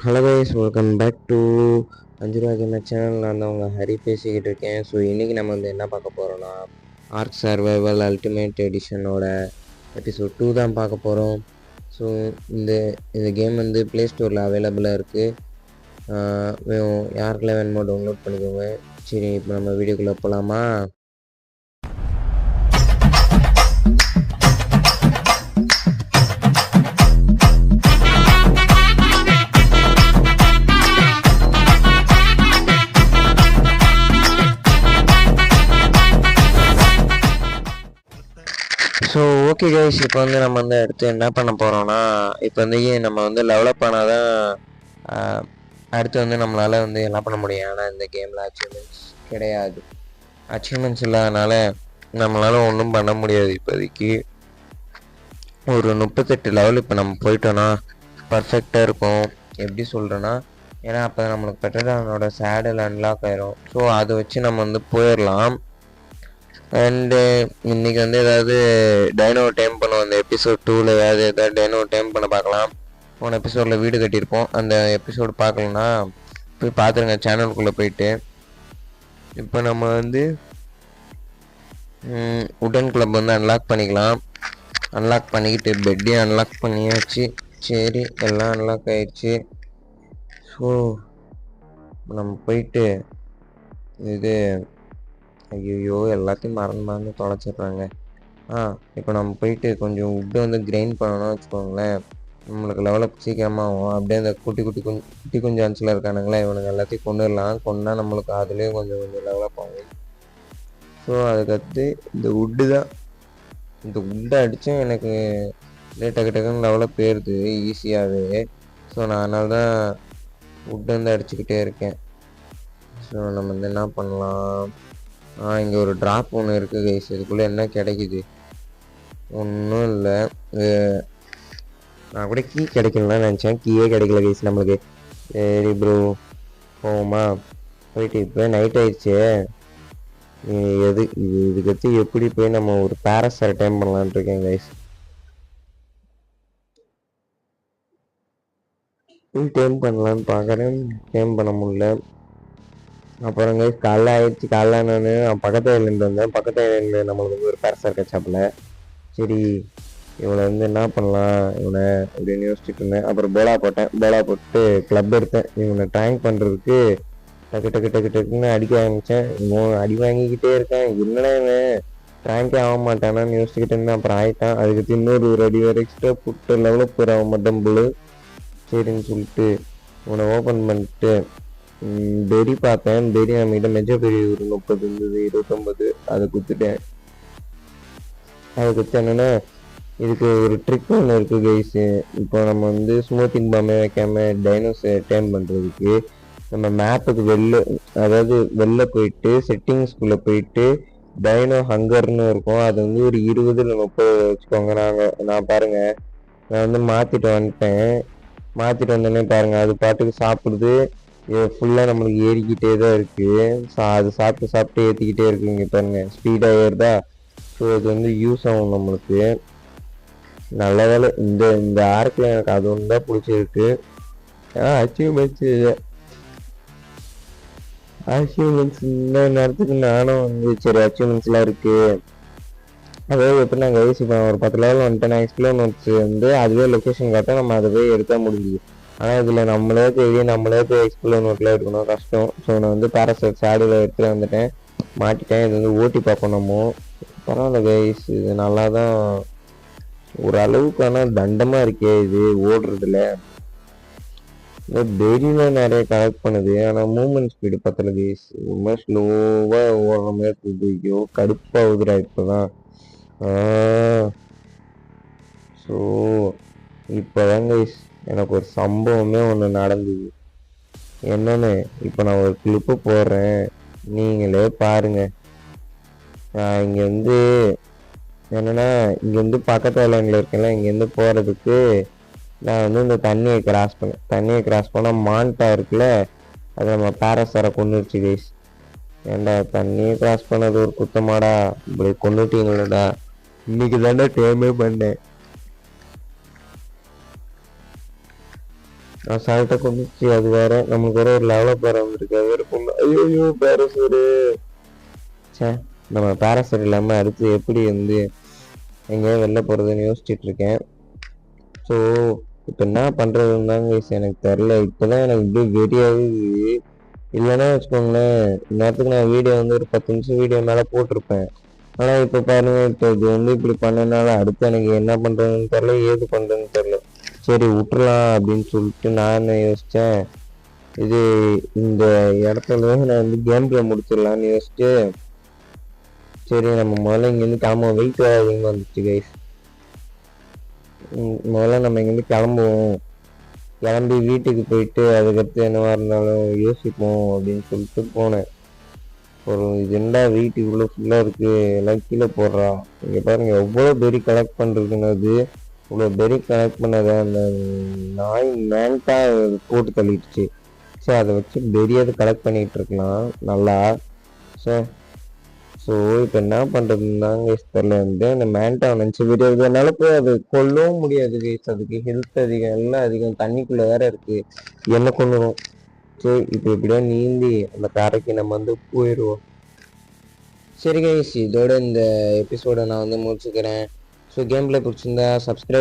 Hello guys, welcome back to அஞ்சுராஜன channel. நான் தான் உங்கள் ஹரி பேசிக்கிட்டு இருக்கேன். ஸோ இன்றைக்கி நம்ம வந்து என்ன பார்க்க போகிறோன்னா, ஆர்க் சர்வைவல் அல்டிமேட் எடிஷனோட எபிசோட் 2 தான் பார்க்க போகிறோம். ஸோ இந்த இந்த கேம் வந்து ப்ளே ஸ்டோரில் அவைலபிளாக இருக்குது. யாருக்கெல்லாம் வேணுமோ டவுன்லோட் பண்ணிக்கோங்க. சரி, இப்போ நம்ம வீடியோக்குள்ளே போகலாமா? ஸோ ஓகே கைஸ், இப்போ வந்து நம்ம வந்து அடுத்து என்ன பண்ண போகிறோன்னா, இப்போ வந்து நம்ம வந்து டெவலப் ஆனால் தான் அடுத்து வந்து நம்மளால் வந்து என்ன பண்ண முடியும். ஆனால் இந்த கேமில் அச்சீவ்மெண்ட்ஸ் கிடையாது. அச்சீவ்மெண்ட்ஸ் இல்லாதனால நம்மளால் ஒன்றும் பண்ண முடியாது. இப்போதைக்கு ஒரு 38 லெவல் இப்போ நம்ம போயிட்டோன்னா பர்ஃபெக்டாக இருக்கும். எப்படி சொல்கிறேன்னா, ஏன்னா அப்போ நம்மளுக்கு பெட்டரானோட சேடல் அன்லாக் ஆயிரும். ஸோ அதை வச்சு நம்ம வந்து போயிடலாம். அண்டு இன்றைக்கி வந்து ஏதாவது டைனோ டைம் பண்ணுவோம். அந்த எபிசோட் 2ல் ஏதாவது டைனோ டைம் பண்ண பார்க்கலாம். போன எபிசோடில் வீடு கட்டியிருப்போம். அந்த எபிசோடு பார்க்கலன்னா போய் பார்த்துருங்க சேனலுக்குள்ளே போயிட்டு. இப்போ நம்ம வந்து உடன் கிளப் வந்து அன்லாக் பண்ணிக்கலாம். அன்லாக் பண்ணிக்கிட்டு பெட்டையும் அன்லாக் பண்ணியாச்சு. சரி, எல்லாம் அன்லாக் ஆயிடுச்சு. ஸோ நம்ம போயிட்டு இது ஐயோ எல்லாத்தையும் மறந்து தொலைச்சிட்றாங்க. இப்போ நம்ம போயிட்டு கொஞ்சம் உட்டு வந்து கிரைண்ட் பண்ணணும்னு வச்சுக்கோங்களேன், நம்மளுக்கு லெவலப் சீக்கிரமாகும். அப்படியே அந்த குட்டி குஞ்சான்ஸில் இருக்கானுங்களே, இவனுங்க எல்லாத்தையும் கொண்டுடலாம். கொண்டா நம்மளுக்கு அதுலேயும் கொஞ்சம் லெவலப் ஆகும். ஸோ அதுக்கடுத்து இந்த உட்டு தான். இந்த உட்டை அடித்தும் எனக்கு டக்குன்னு லெவலப் போயிடுது ஈஸியாகவே. ஸோ நான் அதனால தான் உட்டு வந்து அடிச்சுக்கிட்டே இருக்கேன். ஸோ நம்ம வந்து என்ன பண்ணலாம், இங்கே ஒரு ட்ராப் ஒன்று இருக்குது கைஸ். இதுக்குள்ளே என்ன கிடைக்குது? ஒன்றும் இல்லை. நான் கூட கீ கிடைக்கலன்னு நினச்சேன், கீயே கிடைக்கல கைஸ் நம்மளுக்கு. சரி ப்ரோ, போவோமா? போயிட்டு இப்போ நைட் ஆயிடுச்சு. இதுக்கு எப்படி போய் நம்ம ஒரு பேரஸை டைம் பண்ணலான் இருக்கேன் கைஸ். டைம் பண்ணலான்னு பார்க்குறேன், டைம் பண்ண முடியல. அப்புறம் கைஸ் காலைல ஆயிடுச்சு. காலைல நான் பக்கத்து ஐலேருந்து வந்தேன். பக்கத்து ஐலேருந்து நம்மளுக்கு வந்து ஒரு பேரஸர் கச்சாப்பில். சரி, இவனை வந்து என்ன பண்ணலாம் இவனை அப்படின்னு யோசிச்சுட்டு இருந்தேன். அப்புறம் போலா போட்டு கிளப் எடுத்தேன். இவனை ட்ராங்க் பண்ணுறதுக்கு டக்குன்னு அடிக்க ஆரம்பித்தேன். இவன் அடி வாங்கிக்கிட்டே இருக்கேன். என்னடா இவன் ட்ராங்கே ஆக மாட்டானான்னு யோசிச்சுக்கிட்டு இருந்தேன். அப்புறம் ஆகிட்டான். அதுக்கு இன்னொரு அடி வேறு எக்ஸ்ட்ரா புட்டு லெவலில் போகிற அவன் மட்டும் புல்லு. சரின்னு சொல்லிட்டு இவனை ஓப்பன் பண்ணிட்டு பெரி பார்த்தேன். பெரி நம்மகிட்ட மெஜோ பெரி ஒரு 30 இருந்தது, 29. அதை குத்துட்டேன். அதை குத்து என்னன்னா, இதுக்கு ஒரு ட்ரிக் ஒன்று இருக்குது கைஸு. இப்போ நம்ம வந்து ஸ்மூத்திங் பாம்பே வைக்காம டைனோஸை டைம் பண்ணுறதுக்கு நம்ம மேப்புக்கு வெளில போயிட்டு செட்டிங்ஸ்குள்ளே போயிட்டு டைனோ ஹங்கர்னு இருக்கும். அது வந்து ஒரு 20 இல்லை 30 வச்சுக்கோங்க. நான் பாருங்கள், நான் வந்து மாற்றிட்டு வந்தோடனே பாருங்கள், அது பாட்டுக்கு சாப்பிடுது. ஃபுல்லாக நம்மளுக்கு ஏறிக்கிட்டே தான் இருக்குது. அது சாப்பிட்டு ஏற்றிக்கிட்டே இருக்குது. இங்கே பாருங்கள், ஸ்பீடாக ஏறுதா. ஸோ இது வந்து யூஸ் ஆகும் நம்மளுக்கு. நல்ல வேலை இந்த ஆர்க்கில் எனக்கு அது ஒன்று தான் பிடிச்சிருக்கு. அச்சீவ்மெண்ட்ஸ் இந்த நேரத்துக்கு நானும் வந்து சரி அச்சீவ்மெண்ட்ஸ்லாம் இருக்குது. அதாவது எப்படின்னா கைஸ், இப்போ ஒரு 10 லெவல் வந்துட்டு எக்ஸ்ப்ளோர் நோட்ஸ் வந்து அதுவே லொக்கேஷன் காட்ட நம்ம அதை போய் எடுக்க முடிஞ்சுது. ஆனால் இதில் நம்மளே போய் எக்ஸ்ப்ளோர் நோட்டில் எடுக்கணும், கஷ்டம். ஸோ நான் வந்து பேரசைட் ஷேடில் எடுத்துகிட்டு வந்துட்டேன், மாட்டிட்டேன். இது வந்து ஓட்டி பார்ப்போம் நம்ம. பரவாயில்ல கைஸ், இது நல்லா தான் ஓரளவுக்கு. ஆனால் தண்டமாக இருக்கே இது ஓடுறதுல. இந்த பெரியில் நிறைய கலெக்ட் பண்ணுது, ஆனால் மூவ்மெண்ட் ஸ்பீடு பத்தல கைஸ். ரொம்ப ஸ்லோவாக ஓடுற மாதிரி இருக்குது. ஐயோ கடுப்பாகுதுடா இப்போ தான். ஸோ இப்போ தான் கைஸ் எனக்கு ஒரு சம்பவமே ஒன்று நடந்தது. என்னன்னு இப்போ நான் ஒரு கிளிப்பு போடுறேன், நீங்களே பாருங்கள். இங்கே வந்து என்னென்னா, இங்கேருந்து பக்கத்து ஐலாண்டில் இருக்கேன்ல, இங்கேருந்து போகிறதுக்கு நான் வந்து இந்த தண்ணியை கிராஸ் பண்ணால் மான்டா இருக்குல்ல, அது நம்ம பேரஸரை கொண்டுருச்சு கைஸ். ஏன்டா தண்ணியை கிராஸ் பண்ணது ஒரு குத்தமாடா, இப்படி கொண்டுட்டீங்களடா. இன்னைக்கு தாண்டா டைமே பண்ணேன். அசால்ட்டாக கொண்டுச்சு. அது வேற நமக்கு வேற ஒரு லெவலில் பேர வந்துருக்கு. அது வேற பொண்ணு. ஐயோ பேரசூர். சே, நம்ம பேரசூர் இல்லாமல் அடுத்து எப்படி வந்து எங்கேயோ வெளில போகிறதுன்னு யோசிச்சுட்டு இருக்கேன். ஸோ இப்போ என்ன பண்ணுறதுன்னு தாங்க எனக்கு தெரில. இப்போ தான் எனக்கு இப்படி வெறியாகுது. இல்லைன்னா வச்சுக்கோங்களேன், இந்நேரத்துக்கு நான் வீடியோ வந்து ஒரு 10 நிமிஷம் வீடியோ மேலே போட்டிருப்பேன். ஆனால் இப்போ பாருங்க, இப்போ இது வந்து இப்படி பண்ணனால அடுத்து எனக்கு என்ன பண்ணுறதுன்னு தெரில, ஏது பண்ணுறதுன்னு தெரில. சரி விட்டுறலாம் அப்படின்னு சொல்லிட்டு நான் என்ன யோசித்தேன், இது இந்த இடத்துல நான் வந்து கேம் பிளே முடிச்சிடலான்னு யோசிச்சு, சரி நம்ம முதல்ல இங்கேருந்து கிளம்புவோம். வெயிட் அதிகமாக வந்துச்சு கைஸ். முதல்ல நம்ம இங்கேருந்து கிளம்புவோம். கிளம்பி வீட்டுக்கு போயிட்டு அதுக்கடுத்து என்னவா இருந்தாலும் யோசிப்போம் அப்படின்னு சொல்லிட்டு போனேன். ஒரு இது என்ன வெயிட் இவ்வளோ ஃபுல்லாக இருக்குது, எல்லாம் கீழே போடுறா. இங்கே பாருங்கள் எவ்வளோ பெரி கலெக்ட் பண்ணுறதுன்னு. அது இவ்வளோ பெரி கலெக்ட் பண்ணதை அந்த நாய் மேன்ட்டா போட்டு தள்ளிடுச்சு. சரி அதை வச்சு பெரியாவது கலெக்ட் பண்ணிகிட்டு இருக்கலாம் நல்லா. சரி, ஸோ இப்போ என்ன பண்ணுறதுன்னு தாங்க தெரில. வந்து அந்த மேன்ட்டா நினச்சி வீடியோ என்னால் போய் அது கொல்லவும் முடியாது கைஸ். அதுக்கு ஹெல்த் அதிகம், எல்லாம் அதிகம், தண்ணிக்குள்ளே வேற இருக்குது, என்ன கொண்டுடும். சரி இப்போ எப்படியோ நீந்தி அந்த கரைக்கு நம்ம வந்து போயிடுவோம். சரி கைஸ், இதோட இந்த எபிசோடை நான் வந்து முடிச்சுக்கிறேன். ஸோ கேம் பிளே பிடிச்சிருந்தா சப்ஸ்கிரைப்